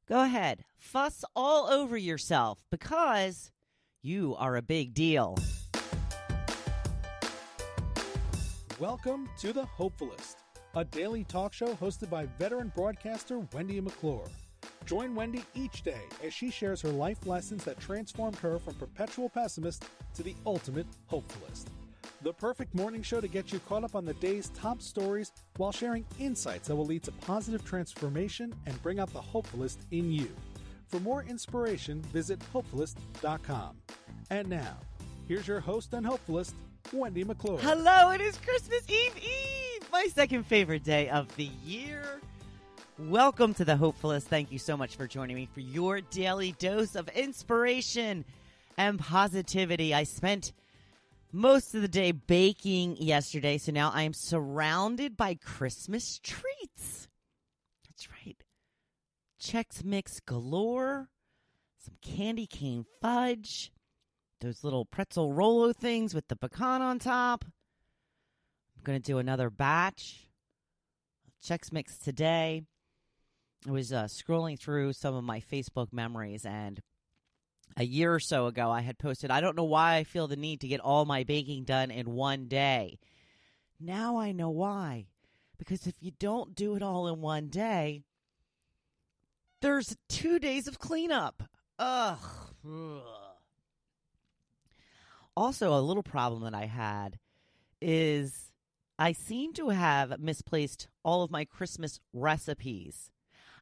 Go ahead, fuss all over yourself because you are a big deal. Welcome to the Hopefulist, a daily talk show hosted by veteran broadcaster Wendy McClure. Join Wendy each day as she shares her life lessons that transformed her from perpetual pessimist to the ultimate hopefulist. The perfect morning show to get you caught up on the day's top stories while sharing insights that will lead to positive transformation and bring out the hopefulist in you. For more inspiration, visit hopefulist.com. And now, here's your host and hopefulist, Wendy McClure. Hello, it is Christmas Eve, my second favorite day of the year. Welcome to the Hopefulist. Thank you so much for joining me for your daily dose of inspiration and positivity. I spent most of the day baking yesterday, so now I am surrounded by Christmas treats. That's right. Chex Mix galore, some candy cane fudge, those little pretzel Rolo things with the pecan on top. I'm going to do another batch of Chex Mix today. I was scrolling through some of my Facebook memories, and a year or so ago, I had posted, I don't know why I feel the need to get all my baking done in one day. Now I know why. Because if you don't do it all in one day, there's 2 days of cleanup. Ugh. Also, a little problem that I had is I seem to have misplaced all of my Christmas recipes.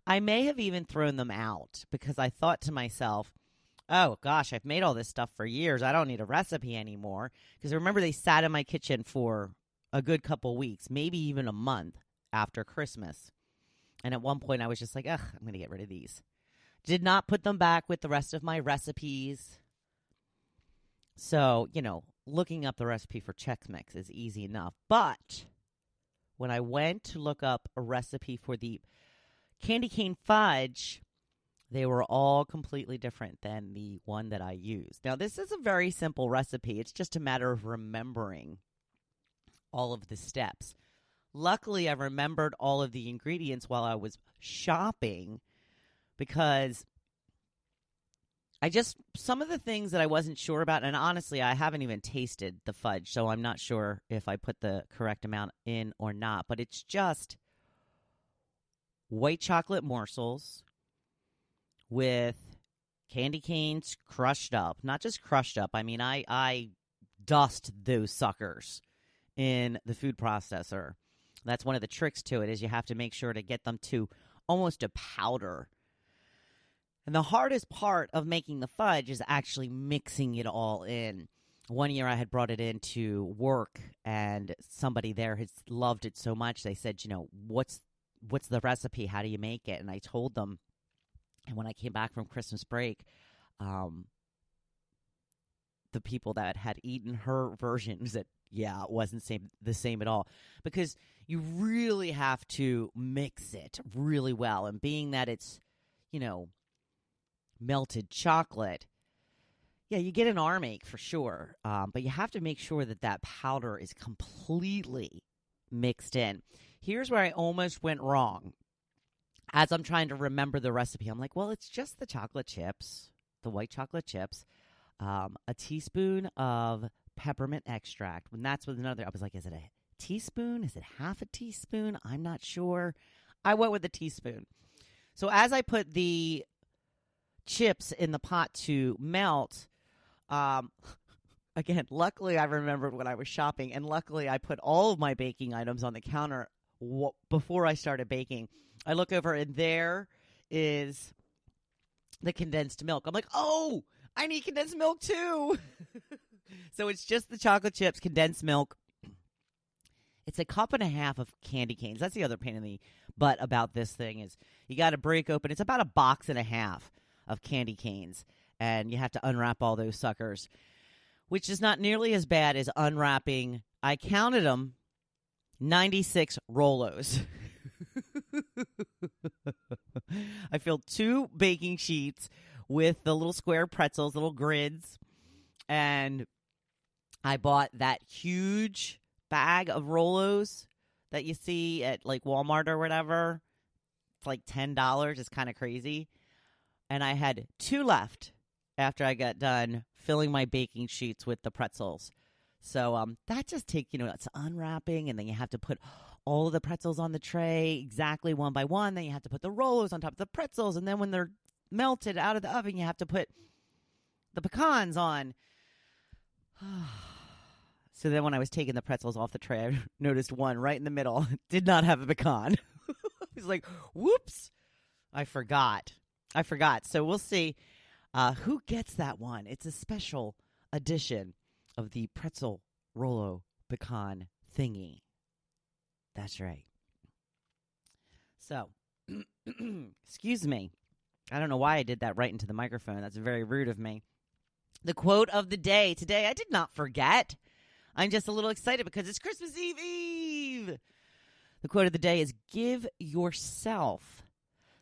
I may have even thrown them out because I thought to myself, oh, gosh, I've made all this stuff for years. I don't need a recipe anymore. Because remember, they sat in my kitchen for a good couple weeks, maybe even a month after Christmas. And at one point, I was just like, ugh, I'm going to get rid of these. Did not put them back with the rest of my recipes. So, looking up the recipe for Chex Mix is easy enough. But when I went to look up a recipe for the candy cane fudge, they were all completely different than the one that I used. Now, this is a very simple recipe. It's just a matter of remembering all of the steps. Luckily, I remembered all of the ingredients while I was shopping because some of the things that I wasn't sure about, and honestly, I haven't even tasted the fudge, so I'm not sure if I put the correct amount in or not, but it's just white chocolate morsels with candy canes crushed up. Not just crushed up. I mean, I dust those suckers in the food processor. That's one of the tricks to it, is you have to make sure to get them to almost a powder. And the hardest part of making the fudge is actually mixing it all in. One year I had brought it into work, and somebody there has loved it so much. They said, what's the recipe? How do you make it? And I told them. And when I came back from Christmas break, the people that had eaten her version said, yeah, it wasn't the same at all. Because you really have to mix it really well. And being that it's, melted chocolate, yeah, you get an arm ache for sure. But you have to make sure that powder is completely mixed in. Here's where I almost went wrong. As I'm trying to remember the recipe, I'm like, well, it's just the chocolate chips, the white chocolate chips, a teaspoon of peppermint extract. When that's with another, I was like, is it a teaspoon? Is it half a teaspoon? I'm not sure. I went with a teaspoon. So as I put the chips in the pot to melt, again, luckily I remembered when I was shopping, and luckily I put all of my baking items on the counter before I started baking. I look over, and there is the condensed milk. I'm like, oh, I need condensed milk too. So it's just the chocolate chips, condensed milk. It's a cup and a half of candy canes. That's the other pain in the butt about this thing is you got to break open. It's about a box and a half of candy canes, and you have to unwrap all those suckers, which is not nearly as bad as unwrapping. I counted them, 96 Rolos. I filled 2 baking sheets with the little square pretzels, little grids, and I bought that huge bag of Rolos that you see at like Walmart or whatever. It's like $10. It's kind of crazy. and I had 2 left after I got done filling my baking sheets with the pretzels. So that just takes, it's unwrapping, and then you have to put all of the pretzels on the tray exactly one by one. Then you have to put the rollers on top of the pretzels, and then when they're melted out of the oven, you have to put the pecans on. So then when I was taking the pretzels off the tray, I noticed one right in the middle did not have a pecan. I was like, whoops, I forgot. So we'll see who gets that one. It's a special edition of the pretzel Rolo pecan thingy. That's right. So, excuse me. I don't know why I did that right into the microphone. That's very rude of me. The quote of the day today, I did not forget. I'm just a little excited because it's Christmas Eve. The quote of the day is, give yourself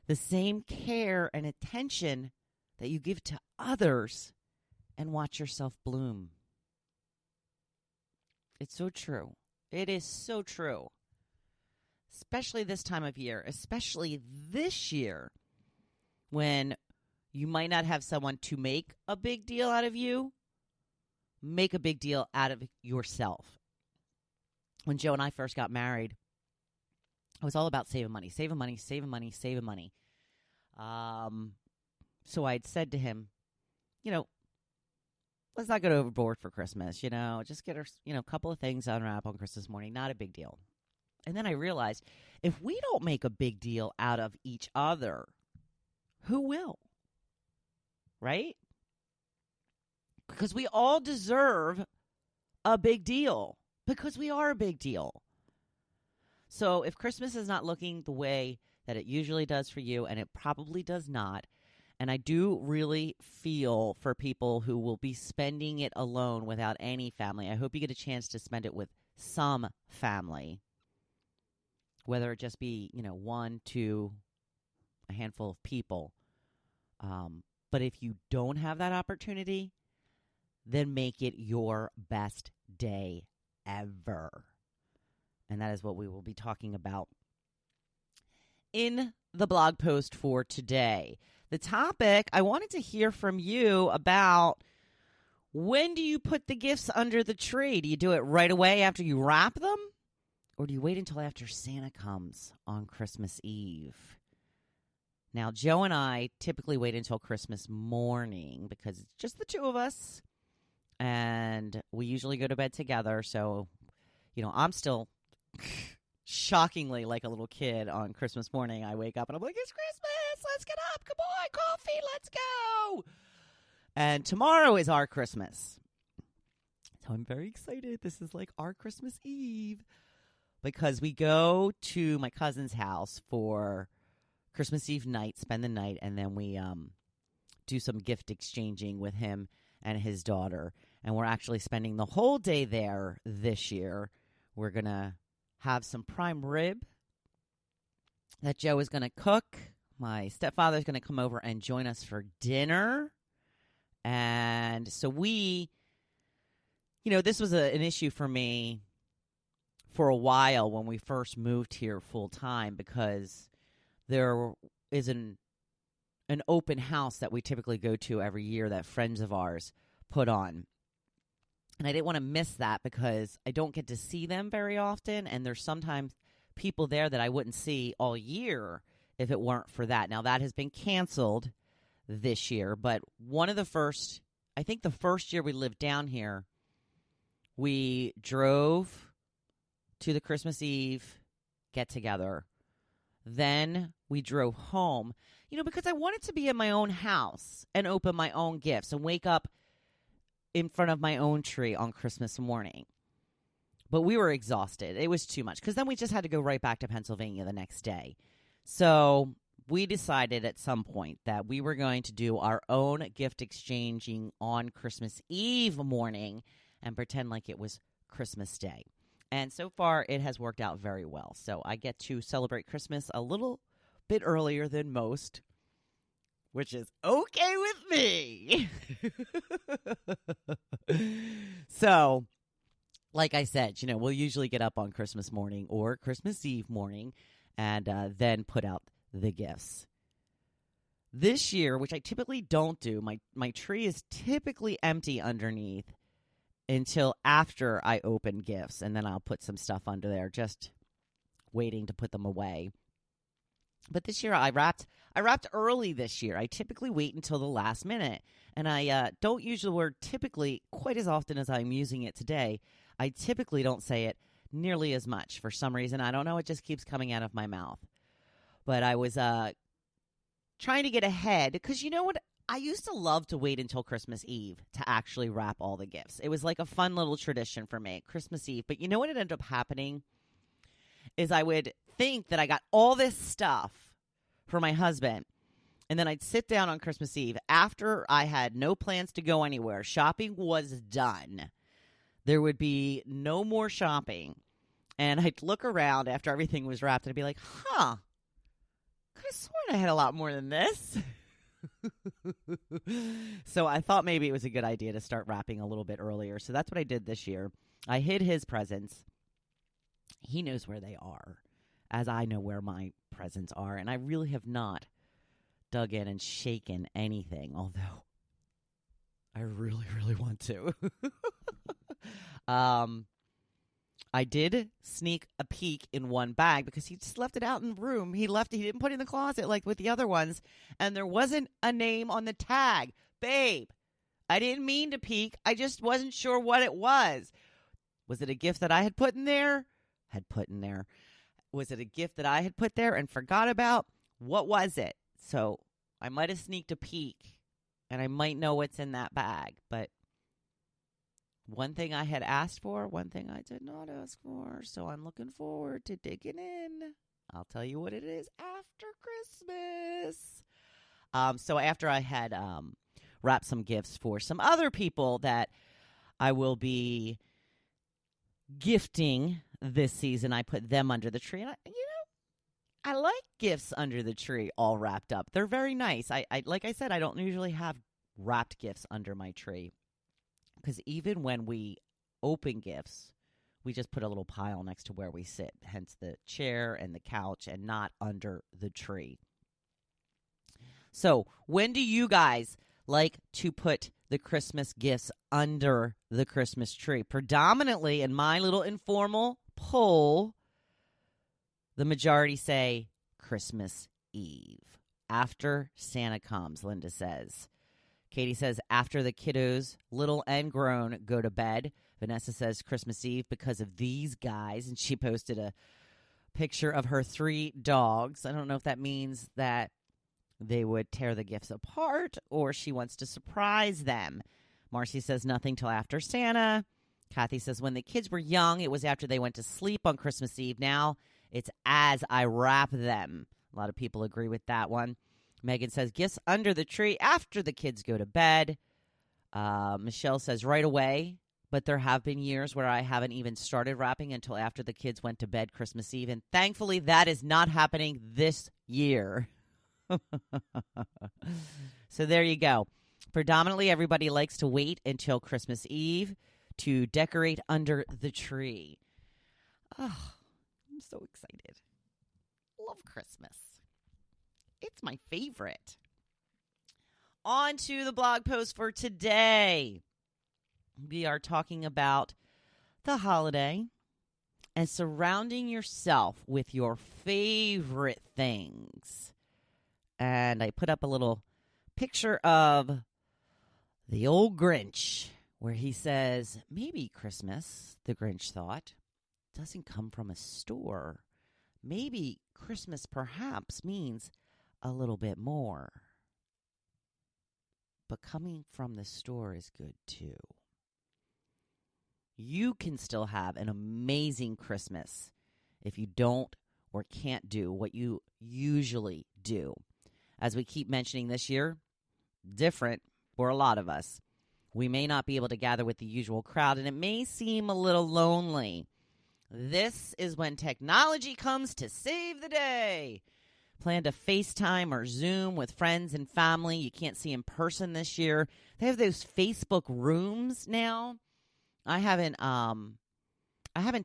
the same care and attention that you give to others and watch yourself bloom. It's so true. It is so true. Especially this time of year, especially this year when you might not have someone to make a big deal out of you. Make a big deal out of yourself. When Joe and I first got married, it was all about saving money. So I'd said to him, let's not get overboard for Christmas, just get her, a couple of things unwrapped on Christmas morning. Not a big deal. And then I realized if we don't make a big deal out of each other, who will? Right? Because we all deserve a big deal. Because we are a big deal. So if Christmas is not looking the way that it usually does for you, and it probably does not, and I do really feel for people who will be spending it alone without any family. I hope you get a chance to spend it with some family. Whether it just be, 1, 2, a handful of people. But if you don't have that opportunity, then make it your best day ever. And that is what we will be talking about in the blog post for today. The topic, I wanted to hear from you about, when do you put the gifts under the tree? Do you do it right away after you wrap them? Or do you wait until after Santa comes on Christmas Eve? Now, Joe and I typically wait until Christmas morning because it's just the two of us. And we usually go to bed together. So, I'm still shockingly like a little kid on Christmas morning. I wake up and I'm like, it's Christmas. Let's get up. Come on, coffee. Let's go. And tomorrow is our Christmas. So I'm very excited. This is like our Christmas Eve. Because we go to my cousin's house for Christmas Eve night, spend the night, and then we do some gift exchanging with him and his daughter. And we're actually spending the whole day there this year. We're going to have some prime rib that Joe is going to cook. My stepfather's going to come over and join us for dinner. And so this was an issue for me for a while when we first moved here full time, because there is an open house that we typically go to every year that friends of ours put on. And I didn't want to miss that because I don't get to see them very often. And there's sometimes people there that I wouldn't see all year if it weren't for that. Now, that has been canceled this year. But the first year we lived down here, we drove to the Christmas Eve get-together. Then we drove home, because I wanted to be in my own house and open my own gifts and wake up in front of my own tree on Christmas morning. But we were exhausted. It was too much because then we just had to go right back to Pennsylvania the next day. So we decided at some point that we were going to do our own gift exchanging on Christmas Eve morning and pretend like it was Christmas Day. And so far, it has worked out very well. So I get to celebrate Christmas a little bit earlier than most, which is okay with me. So, like I said, we'll usually get up on Christmas morning or Christmas Eve morning and then put out the gifts. This year, which I typically don't do, my tree is typically empty underneath until after I open gifts, and then I'll put some stuff under there, just waiting to put them away. But this year I wrapped early this year. I typically wait until the last minute, and I don't use the word typically quite as often as I'm using it today. I typically don't say it nearly as much for some reason. I don't know. It just keeps coming out of my mouth. But I was trying to get ahead because you know what? I used to love to wait until Christmas Eve to actually wrap all the gifts. It was like a fun little tradition for me, Christmas Eve. But you know what ended up happening is I would think that I got all this stuff for my husband, and then I'd sit down on Christmas Eve after I had no plans to go anywhere. Shopping was done. There would be no more shopping. And I'd look around after everything was wrapped and I'd be like, could have sworn I had a lot more than this. So I thought maybe it was a good idea to start wrapping a little bit earlier. So that's what I did this year. I hid his presents. He knows where they are, as I know where my presents are. And I really have not dug in and shaken anything, although I really, really want to. I did sneak a peek in one bag because he just left it out in the room. He didn't put it in the closet like with the other ones. And there wasn't a name on the tag. Babe, I didn't mean to peek. I just wasn't sure what it was. Was it a gift that I had put in there? Was it a gift that I had put there and forgot about? What was it? So I might have sneaked a peek and I might know what's in that bag. But one thing I had asked for, one thing I did not ask for. So I'm looking forward to digging in. I'll tell you what it is after Christmas. So after I had wrapped some gifts for some other people that I will be gifting this season, I put them under the tree. And I like gifts under the tree all wrapped up. They're very nice. I like I said, I don't usually have wrapped gifts under my tree. Because even when we open gifts, we just put a little pile next to where we sit, hence the chair and the couch, and not under the tree. So when do you guys like to put the Christmas gifts under the Christmas tree? Predominantly, in my little informal poll, the majority say Christmas Eve. After Santa comes, Linda says. Katie says, after the kiddos, little and grown, go to bed. Vanessa says Christmas Eve because of these guys. And she posted a picture of her 3 dogs. I don't know if that means that they would tear the gifts apart or she wants to surprise them. Marcy says nothing till after Santa. Kathy says when the kids were young, it was after they went to sleep on Christmas Eve. Now it's as I wrap them. A lot of people agree with that one. Megan says, gifts under the tree after the kids go to bed. Michelle says, right away. But there have been years where I haven't even started wrapping until after the kids went to bed Christmas Eve. And thankfully, that is not happening this year. So there you go. Predominantly, everybody likes to wait until Christmas Eve to decorate under the tree. Oh, I'm so excited. Love Christmas. It's my favorite. On to the blog post for today. We are talking about the holiday and surrounding yourself with your favorite things. And I put up a little picture of the old Grinch where he says, maybe Christmas, the Grinch thought, doesn't come from a store. Maybe Christmas perhaps means a little bit more. But coming from the store is good too. You can still have an amazing Christmas if you don't or can't do what you usually do. As we keep mentioning this year, different for a lot of us. We may not be able to gather with the usual crowd, and it may seem a little lonely. This is when technology comes to save the day. Plan to FaceTime or Zoom with friends and family you can't see in person this year. They have those Facebook rooms now. I haven't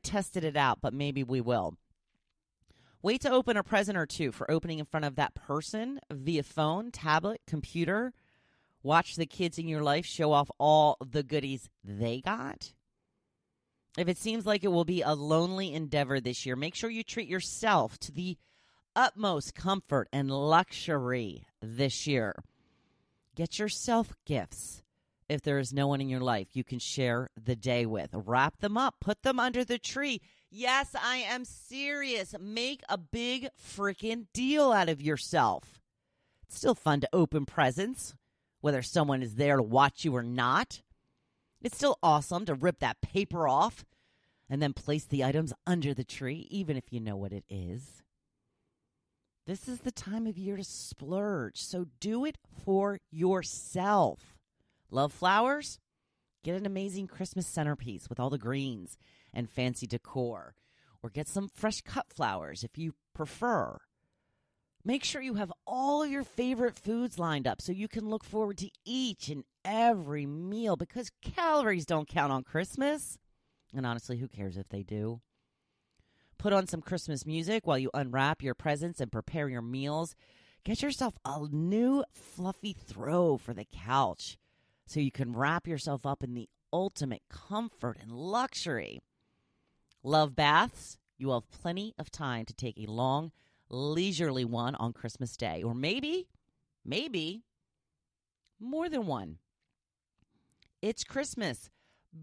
tested it out, but maybe we will. Wait to open a present or two for opening in front of that person via phone, tablet, computer. Watch the kids in your life show off all the goodies they got. If it seems like it will be a lonely endeavor this year, make sure you treat yourself to the utmost comfort and luxury this year. Get yourself gifts. If there is no one in your life you can share the day with, wrap them up, put them under the tree. Yes, I am serious. Make a big freaking deal out of yourself. It's still fun to open presents, whether someone is there to watch you or not. It's still awesome to rip that paper off and then place the items under the tree, even if you know what it is. This is the time of year to splurge, so do it for yourself. Love flowers? Get an amazing Christmas centerpiece with all the greens and fancy decor. Or get some fresh cut flowers if you prefer. Make sure you have all of your favorite foods lined up so you can look forward to each and every meal, because calories don't count on Christmas. And honestly, who cares if they do? Put on some Christmas music while you unwrap your presents and prepare your meals. Get yourself a new fluffy throw for the couch so you can wrap yourself up in the ultimate comfort and luxury. Love baths? You will have plenty of time to take a long, leisurely one on Christmas Day. Or maybe more than one. It's Christmas.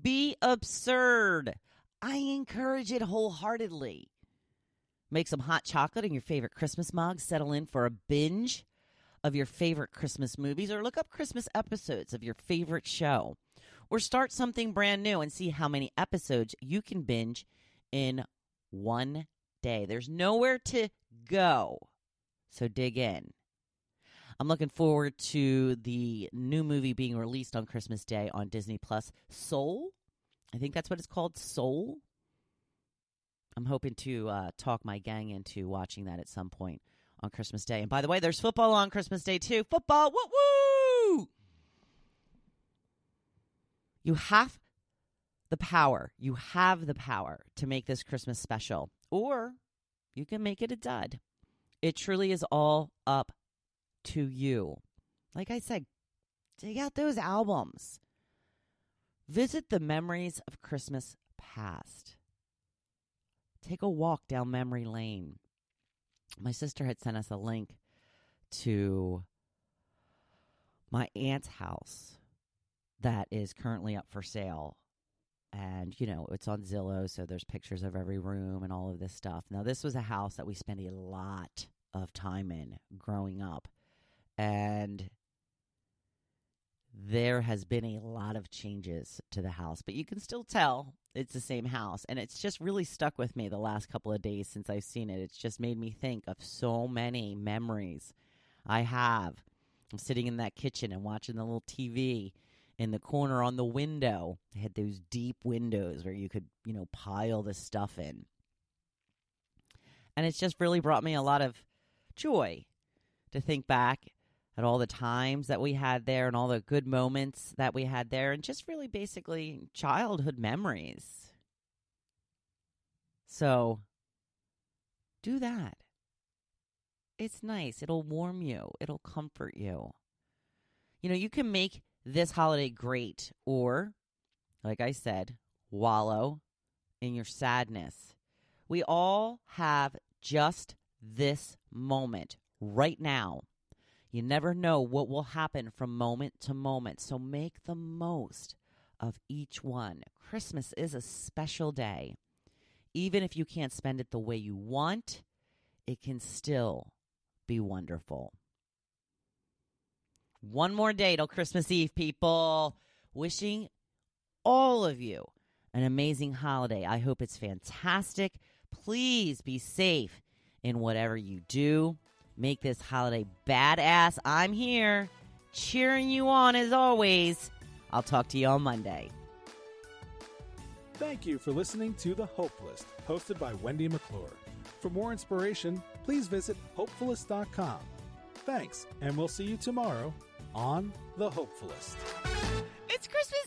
Be absurd. I encourage it wholeheartedly. Make some hot chocolate in your favorite Christmas mug. Settle in for a binge of your favorite Christmas movies, or look up Christmas episodes of your favorite show. Or start something brand new and see how many episodes you can binge in one day. There's nowhere to go, so dig in. I'm looking forward to the new movie being released on Christmas Day on Disney Plus, Soul. I think that's what it's called, Soul. I'm hoping to talk my gang into watching that at some point on Christmas Day. And by the way, there's football on Christmas Day too. Football, woo-woo! You have the power. You have the power to make this Christmas special. Or you can make it a dud. It truly is all up to you. Like I said, dig out those albums. Visit the memories of Christmas past. Take a walk down memory lane. My sister had sent us a link to my aunt's house that is currently up for sale. And, you know, it's on Zillow, so there's pictures of every room and all of this stuff. Now, this was a house that we spent a lot of time in growing up. And there has been a lot of changes to the house, but you can still tell it's the same house. And it's just really stuck with me the last couple of days since I've seen it. It's just made me think of so many memories I have. I'm sitting in that kitchen and watching the little TV in the corner on the window. They had those deep windows where you could, you know, pile the stuff in. And it's just really brought me a lot of joy to think back at all the times that we had there and all the good moments that we had there, and just really basically childhood memories. So do that. It's nice. It'll warm you. It'll comfort you. You know, you can make this holiday great, or, like I said, wallow in your sadness. We all have just this moment right now. You never know what will happen from moment to moment, so make the most of each one. Christmas is a special day. Even if you can't spend it the way you want, it can still be wonderful. One more day till Christmas Eve, people. Wishing all of you an amazing holiday. I hope it's fantastic. Please be safe in whatever you do. Make this holiday badass. I'm here, cheering you on as always. I'll talk to you on Monday. Thank you for listening to The Hopefulist, hosted by Wendy McClure. For more inspiration, please visit Hopefulist.com. Thanks, and we'll see you tomorrow on The Hopefulist. It's Christmas